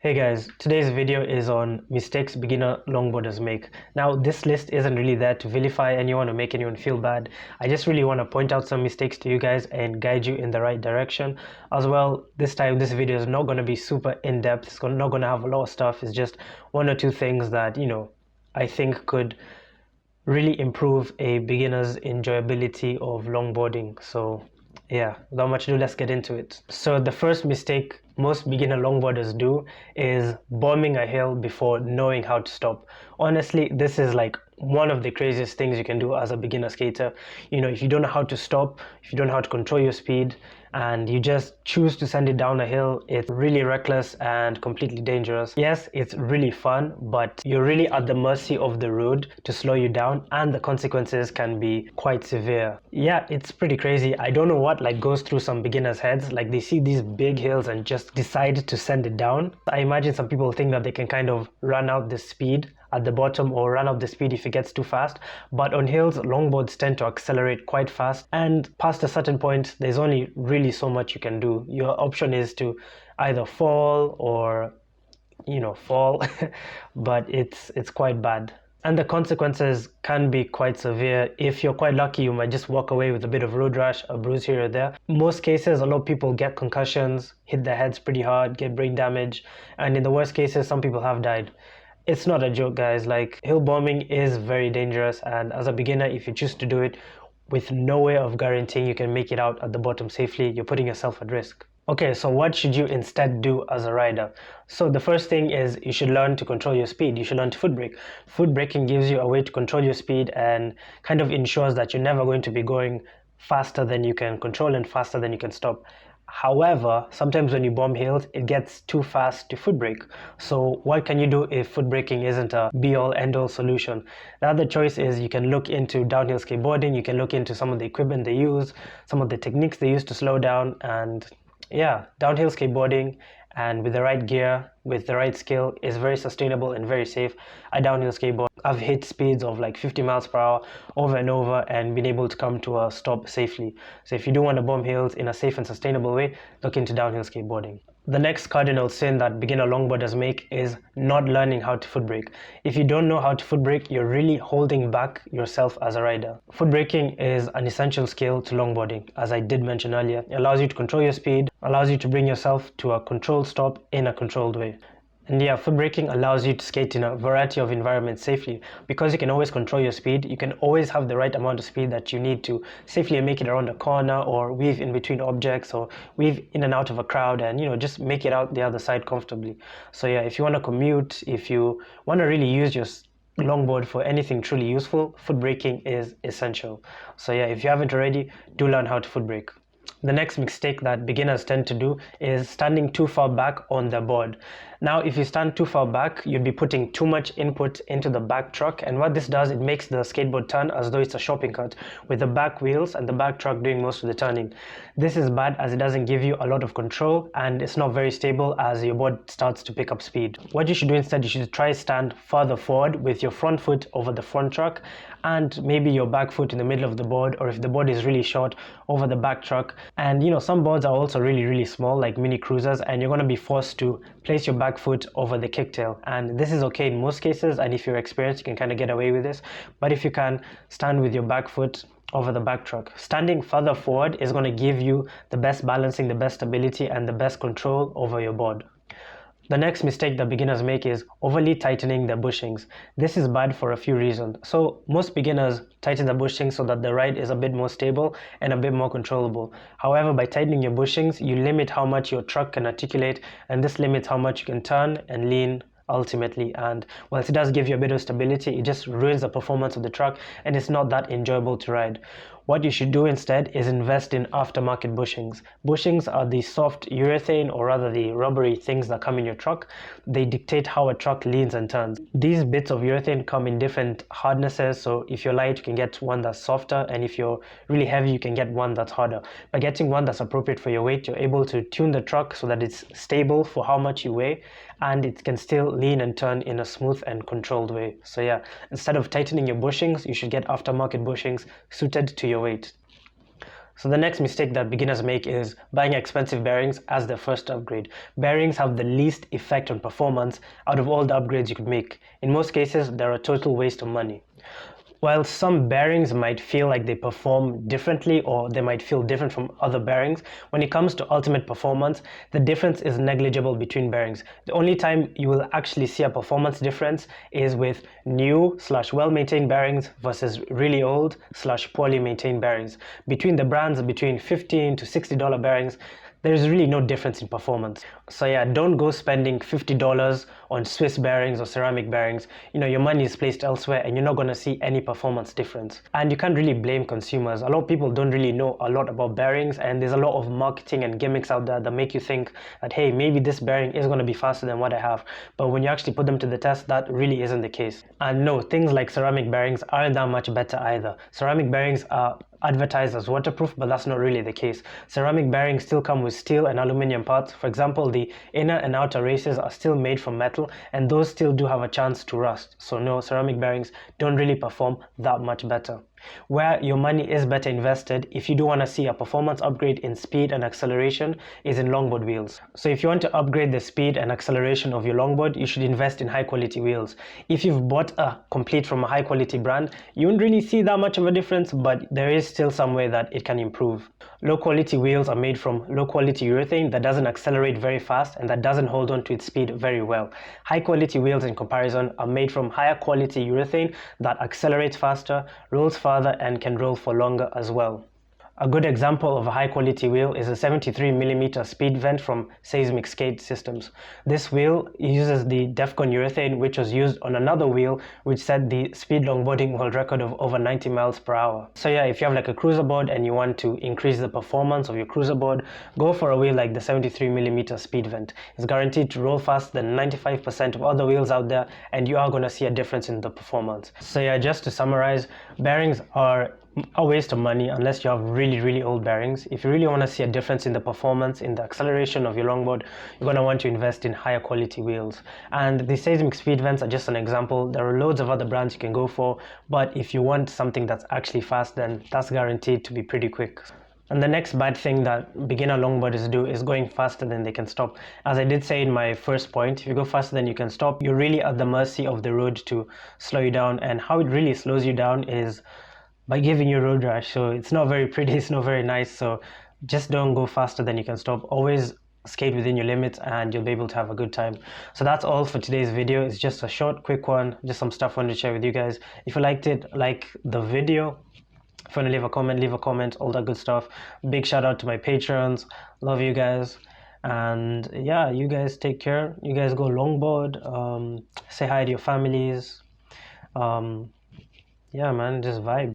Hey guys, today's video is on mistakes beginner longboarders make. Now this list isn't really there to vilify anyone or make anyone feel bad. I just really want to point out some mistakes to you guys and guide you in the right direction. As well, this time this video is not going to be super in-depth. It's not going to have a lot of stuff. It's just one or two things that, I think could really improve a beginner's enjoyability of longboarding. So yeah, without much ado, let's get into it. So the first mistake most beginner longboarders do is bombing a hill before knowing how to stop. Honestly, this is like one of the craziest things you can do as a beginner skater. If you don't know how to stop, if you don't know how to control your speed, and you just choose to send it down a hill, it's really reckless and completely dangerous. Yes, it's really fun, but you're really at the mercy of the road to slow you down, and the consequences can be quite severe. Yeah, it's pretty crazy. I don't know what goes through some beginners' heads. They see these big hills and just decide to send it down. I imagine some people think that they can kind of run out the speed at the bottom or run up the speed if it gets too fast, but on hills longboards tend to accelerate quite fast, and past a certain point there's only really so much you can do. Your option is to either fall or fall but it's quite bad, and the consequences can be quite severe. If you're quite lucky, you might just walk away with a bit of road rash, a bruise here or there. Most cases, a lot of people get concussions, hit their heads pretty hard, get brain damage, and in the worst cases some people have died. It's not a joke, guys. Hill bombing is very dangerous, and as a beginner, if you choose to do it with no way of guaranteeing you can make it out at the bottom safely, you're putting yourself at risk. Okay, so what should you instead do as a rider? So the first thing is you should learn to control your speed. You should learn to foot brake. Foot braking gives you a way to control your speed and kind of ensures that you're never going to be going faster than you can control and faster than you can stop. However, sometimes when you bomb hills, it gets too fast to foot brake. So what can you do if foot braking isn't a be-all end-all solution? The other choice is you can look into downhill skateboarding. You can look into some of the equipment they use, some of the techniques they use to slow down, and yeah, downhill skateboarding, and with the right gear, with the right skill, is very sustainable and very safe. I downhill skateboard. I've hit speeds of 50 miles per hour over and over and been able to come to a stop safely. So if you do want to bomb hills in a safe and sustainable way, look into downhill skateboarding. The next cardinal sin that beginner longboarders make is not learning how to foot brake. If you don't know how to foot brake, you're really holding back yourself as a rider. Foot braking is an essential skill to longboarding. As I did mention earlier, it allows you to control your speed, allows you to bring yourself to a controlled stop in a controlled way. And yeah, foot braking allows you to skate in a variety of environments safely. Because you can always control your speed, you can always have the right amount of speed that you need to safely make it around a corner, or weave in between objects, or weave in and out of a crowd, and just make it out the other side comfortably. So yeah, if you want to commute, if you want to really use your longboard for anything truly useful, foot braking is essential. So yeah, if you haven't already, do learn how to foot brake. The next mistake that beginners tend to do is standing too far back on the board. Now, if you stand too far back, you'd be putting too much input into the back truck, and what this does, it makes the skateboard turn as though it's a shopping cart, with the back wheels and the back truck doing most of the turning. This is bad as it doesn't give you a lot of control, and it's not very stable as your board starts to pick up speed. What you should do instead, you should try stand further forward with your front foot over the front truck, and maybe your back foot in the middle of the board, or if the board is really short, over the back truck. And some boards are also really small, like mini cruisers, and you're going to be forced to place your back foot over the kicktail, and this is okay in most cases, and if you're experienced you can kind of get away with this. But if you can, stand with your back foot over the back truck. Standing further forward is going to give you the best balancing, the best stability, and the best control over your board. The next mistake that beginners make is overly tightening their bushings. This is bad for a few reasons. So most beginners tighten the bushings so that the ride is a bit more stable and a bit more controllable. However, by tightening your bushings, you limit how much your truck can articulate, and this limits how much you can turn and lean ultimately. And whilst it does give you a bit of stability, it just ruins the performance of the truck, and it's not that enjoyable to ride. What you should do instead is invest in aftermarket bushings. Bushings are the soft urethane, or rather the rubbery things that come in your truck. They dictate how a truck leans and turns. These bits of urethane come in different hardnesses, so if you're light you can get one that's softer, and if you're really heavy you can get one that's harder. By getting one that's appropriate for your weight, you're able to tune the truck so that it's stable for how much you weigh, and it can still lean and turn in a smooth and controlled way. So yeah, instead of tightening your bushings, you should get aftermarket bushings suited to your weight. So the next mistake that beginners make is buying expensive bearings as their first upgrade. Bearings have the least effect on performance out of all the upgrades you could make. In most cases, they're a total waste of money. While some bearings might feel like they perform differently or they might feel different from other bearings, when it comes to ultimate performance, the difference is negligible between bearings. The only time you will actually see a performance difference is with new / well-maintained bearings versus really old / poorly maintained bearings. Between the brands, between $15 to $60 bearings, there's really no difference in performance. So yeah, don't go spending $50 on Swiss bearings or ceramic bearings. Your money is placed elsewhere and you're not going to see any performance difference. And you can't really blame consumers. A lot of people don't really know a lot about bearings, and there's a lot of marketing and gimmicks out there that make you think that, hey, maybe this bearing is going to be faster than what I have. But when you actually put them to the test, that really isn't the case. And no, things like ceramic bearings aren't that much better either. Ceramic bearings are advertised as waterproof, but that's not really the case. Ceramic bearings still come with steel and aluminum parts. For example, the inner and outer races are still made from metal, and those still do have a chance to rust. So no, ceramic bearings don't really perform that much better. Where your money is better invested, if you do want to see a performance upgrade in speed and acceleration, is in longboard wheels. So if you want to upgrade the speed and acceleration of your longboard, you should invest in high quality wheels. If you've bought a complete from a high quality brand, you won't really see that much of a difference, but there is still some way that it can improve. Low quality wheels are made from low quality urethane that doesn't accelerate very fast and that doesn't hold on to its speed very well. High quality wheels in comparison are made from higher quality urethane that accelerates faster, rolls farther, and can roll for longer as well. A good example of a high quality wheel is a 73mm speed vent from Seismic Skate Systems. This wheel uses the Defcon urethane, which was used on another wheel which set the speed longboarding world record of over 90 miles per hour. So yeah, if you have like a cruiser board and you want to increase the performance of your cruiser board, go for a wheel like the 73mm speed vent. It's guaranteed to roll faster than 95% of other wheels out there, and you are going to see a difference in the performance. So yeah, just to summarize, bearings are a waste of money unless you have really old bearings. If you really want to see a difference in the performance, in the acceleration of your longboard, you're going to want to invest in higher quality wheels. And the Seismic speed vents are just an example. There are loads of other brands you can go for, but if you want something that's actually fast, then that's guaranteed to be pretty quick. And the next bad thing that beginner longboarders do is going faster than they can stop. As I did say in my first point, if you go faster than you can stop, you're really at the mercy of the road to slow you down. And how it really slows you down is by giving you road rash. So it's not very pretty, it's not very nice. So just don't go faster than you can stop. Always skate within your limits and you'll be able to have a good time. So that's all for today's video. It's just a short, quick one, just some stuff I wanted to share with you guys. If you liked it, like the video. If you want to leave a comment, all that good stuff. Big shout out to my patrons. Love you guys. And yeah, you guys take care. You guys go longboard. Say hi to your families. Yeah, man, just vibe.